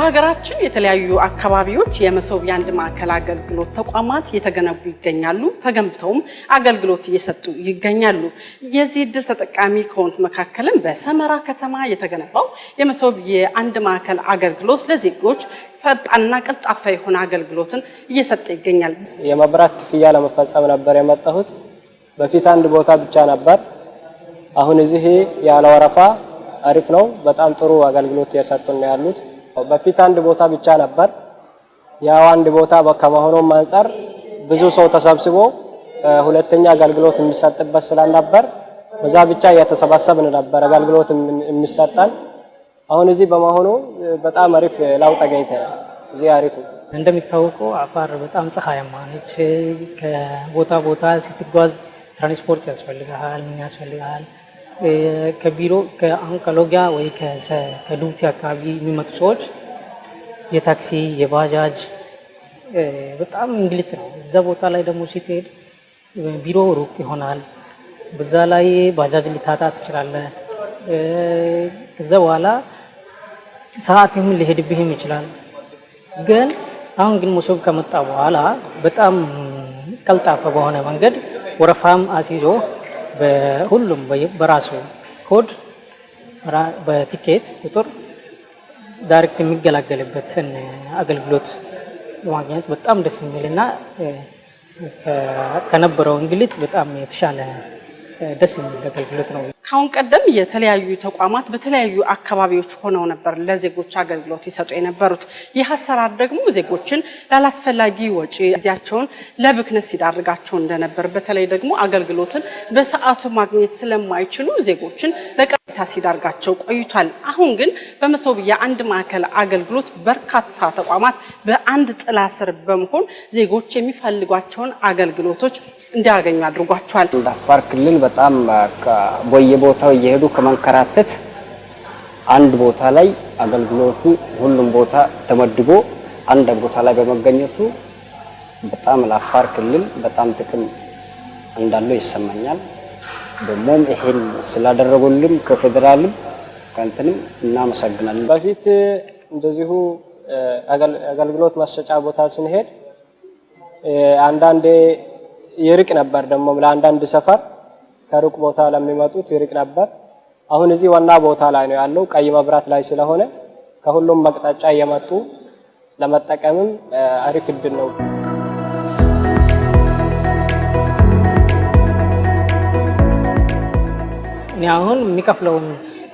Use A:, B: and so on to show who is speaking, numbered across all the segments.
A: በሀገራችን የተለያዩ አካባቢዎች የመሶብ የአንድ ማዕከል አገልግሎት ተቋማት የተገነቡ ይገኛሉ። ተገንብተውም አገልግሎት እየሰጡ ይገኛሉ። የዚህ ዕድል ተጠቃሚ ከሆኑት መካከልም በሰመራ ከተማ የተገነባው የመሶብ የአንድ ማዕከል አገልግሎት ለዜጎች ፈጣንና ቀልጣፋ የሆነ አገልግሎትን እየሰጠ ይገኛል።
B: የመብራት ክፍያ ለመፈጸም ነበር የመጣሁት። በፊት አንድ ቦታ ብቻ ነበር። አሁን እዚህ ያለ ወረፋ አሪፍ ነው። በጣም ጥሩ አገልግሎት እየሰጡን ነው ያሉት። በፊት አንድ ቦታ ብቻ ነበር። ያው አንድ ቦታ ከመሆኑም አንፃር ብዙ ሰው ተሰብስቦ ሁለተኛ አገልግሎት የሚሰጥበት ስላልነበር በዛ ብቻ እየተሰባሰብን ነበር አገልግሎት የሚሰጣን። አሁን እዚህ በመሆኑ በጣም አሪፍ ለውጥ አገኝተናል። እዚህ አሪፍ ነው።
C: እንደሚታወቀው አፋር በጣም ፀሐያማ ነች። ከቦታ ቦታ ስትጓዝ ትራንስፖርት ያስፈልጋል። ምን ያስፈልጋል? ከቢሮ ከአንቀሎጊያ ወይ ከዱብቲ አካባቢ የሚመጡ ሰዎች የታክሲ የባጃጅ በጣም እንግልት ነው። እዛ ቦታ ላይ ደግሞ ስትሄድ ቢሮ ሩቅ ይሆናል። በዛ ላይ ባጃጅ ሊታጣ ትችላለህ። ከዛ በኋላ ሰዓትም ሊሄድብህም ይችላል። ግን አሁን ግን መሶብ ከመጣ በኋላ በጣም ቀልጣፋ በሆነ መንገድ ወረፋም አስይዞ በሁሉም በራሱ ኮድ በቲኬት ቁጥር ዳይሬክት የሚገላገልበትን አገልግሎት ማግኘት በጣም ደስ የሚልና ከነበረው እንግልት በጣም የተሻለ ደስ የሚል አገልግሎት ነው።
A: ካሁን ቀደም የተለያዩ ተቋማት በተለያዩ አካባቢዎች ሆነው ነበር ለዜጎች አገልግሎት ይሰጡ የነበሩት። ይህ አሰራር ደግሞ ዜጎችን ላላስፈላጊ ወጪ ጊዜያቸውን ለብክነት ሲዳርጋቸው እንደነበር፣ በተለይ ደግሞ አገልግሎትን በሰዓቱ ማግኘት ስለማይችሉ ዜጎችን ለቅሬታ ሲዳርጋቸው ቆይቷል። አሁን ግን በመሶብ የአንድ ማዕከል አገልግሎት በርካታ ተቋማት በአንድ ጥላ ስር በመሆን ዜጎች የሚፈልጓቸውን አገልግሎቶች እንዲያገኙ አድርጓቸዋል።
B: አፋር ክልል በጣም በየቦታው እየሄዱ ከመንከራተት አንድ ቦታ ላይ አገልግሎቱ ሁሉም ቦታ ተመድቦ አንድ ቦታ ላይ በመገኘቱ በጣም ለአፋር ክልል በጣም ጥቅም እንዳለው ይሰማኛል። ደግሞም ይሄን ስላደረጉልን ከፌደራልም ከእንትንም እናመሰግናለን። በፊት እንደዚሁ አገልግሎት መስጫ ቦታ ስንሄድ አንዳንዴ ይርቅ ነበር። ደግሞ ለአንዳንድ ሰፈር ከሩቅ ቦታ ለሚመጡት ይርቅ ነበር። አሁን እዚህ ዋና ቦታ ላይ ነው ያለው። ቀይ መብራት ላይ ስለሆነ ከሁሉም መቅጣጫ እየመጡ ለመጠቀምም አሪፍ ዕድል ነው።
C: እኔ አሁን የሚከፍለውን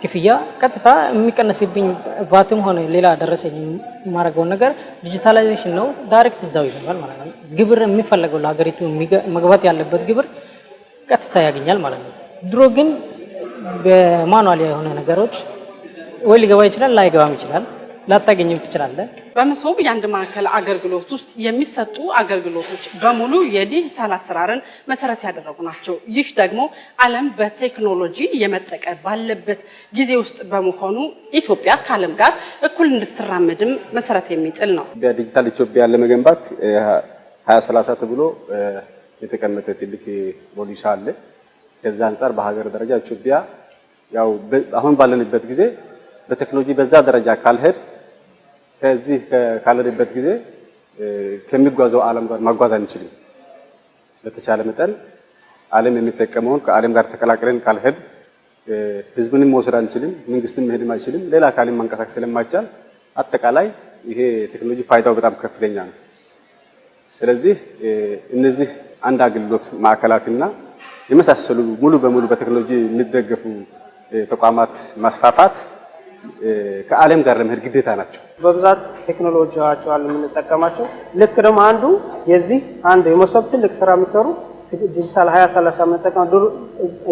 C: ክፍያ ቀጥታ የሚቀነስብኝ ቫትም ሆነ ሌላ ደረሰኝ የማደርገው ነገር ዲጂታላይዜሽን ነው። ዳይሬክት እዛው ይገባል ማለት ነው። ግብር የሚፈለገው ለሀገሪቱ መግባት ያለበት ግብር ቀጥታ ያገኛል ማለት ነው። ድሮ ግን በማኑዋል የሆነ ነገሮች ወይ ሊገባ ይችላል፣ ላይገባም ይችላል፣ ላታገኝም ትችላለህ።
A: በመሶብ የአንድ ማዕከል አገልግሎት ውስጥ የሚሰጡ አገልግሎቶች በሙሉ የዲጂታል አሰራርን መሰረት ያደረጉ ናቸው። ይህ ደግሞ ዓለም በቴክኖሎጂ የመጠቀ ባለበት ጊዜ ውስጥ በመሆኑ ኢትዮጵያ ከዓለም ጋር እኩል እንድትራመድም መሰረት የሚጥል ነው።
D: በዲጂታል ኢትዮጵያ ለመገንባት 2030 ተብሎ የተቀመጠ ትልቅ ፖሊሲ አለ። ከዛ አንፃር በሀገር ደረጃ ኢትዮጵያ ያው አሁን ባለንበት ጊዜ በቴክኖሎጂ በዛ ደረጃ ካልሄድ ከዚህ ካለንበት ጊዜ ከሚጓዘው ዓለም ጋር ማጓዝ አንችልም። በተቻለ መጠን ዓለም የሚጠቀመውን ከዓለም ጋር ተቀላቅለን ካልሄድ ህዝብንም መውሰድ አንችልም፣ መንግስትም መሄድም አይችልም፣ ሌላ አካልም ማንቀሳቀስ ስለማይቻል አጠቃላይ ይሄ ቴክኖሎጂ ፋይዳው በጣም ከፍተኛ ነው። ስለዚህ እነዚህ አንድ አገልግሎት ማዕከላትና የመሳሰሉ ሙሉ በሙሉ በቴክኖሎጂ የሚደገፉ ተቋማት ማስፋፋት ከዓለም ጋር ለመሄድ ግዴታ ናቸው።
B: በብዛት ቴክኖሎጂዎች አሉ የምንጠቀማቸው። ልክ ደግሞ አንዱ የዚህ አንድ የመሶብ ትልቅ ስራ የሚሰሩ ዲጂታል 2030 መጠቀም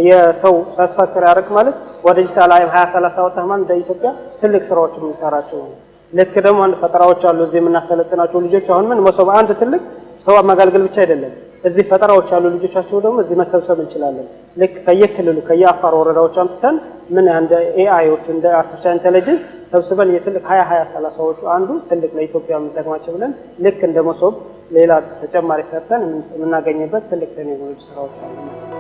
B: የሰው ሳስፋክተር ያደርግ ማለት ወደ ዲጂታል 2030 ወጣ ማለት እንደ ኢትዮጵያ ትልቅ ስራዎች የሚሰራቸው። ልክ ደግሞ አንድ ፈጠራዎች አሉ እዚህ የምናሰለጥናቸው ልጆች። አሁን ምን መሶብ አንድ ትልቅ ሰው ማገልገል ብቻ አይደለም። እዚህ ፈጠራዎች አሉ ልጆቻቸው ደግሞ እዚህ መሰብሰብ እንችላለን። ልክ ከየክልሉ ከየአፋር ወረዳዎች አምጥተን ምን እንደ ኤአይዎች እንደ አርቲፊሻል ኢንተለጀንስ ሰብስበን የትልቅ 2030ዎቹ አንዱ ትልቅ ለኢትዮጵያ የምንጠቅማቸው ብለን ልክ እንደ መሶብ ሌላ ተጨማሪ ሰርተን የምናገኝበት ትልቅ ቴክኖሎጂ ስራዎች አሉ።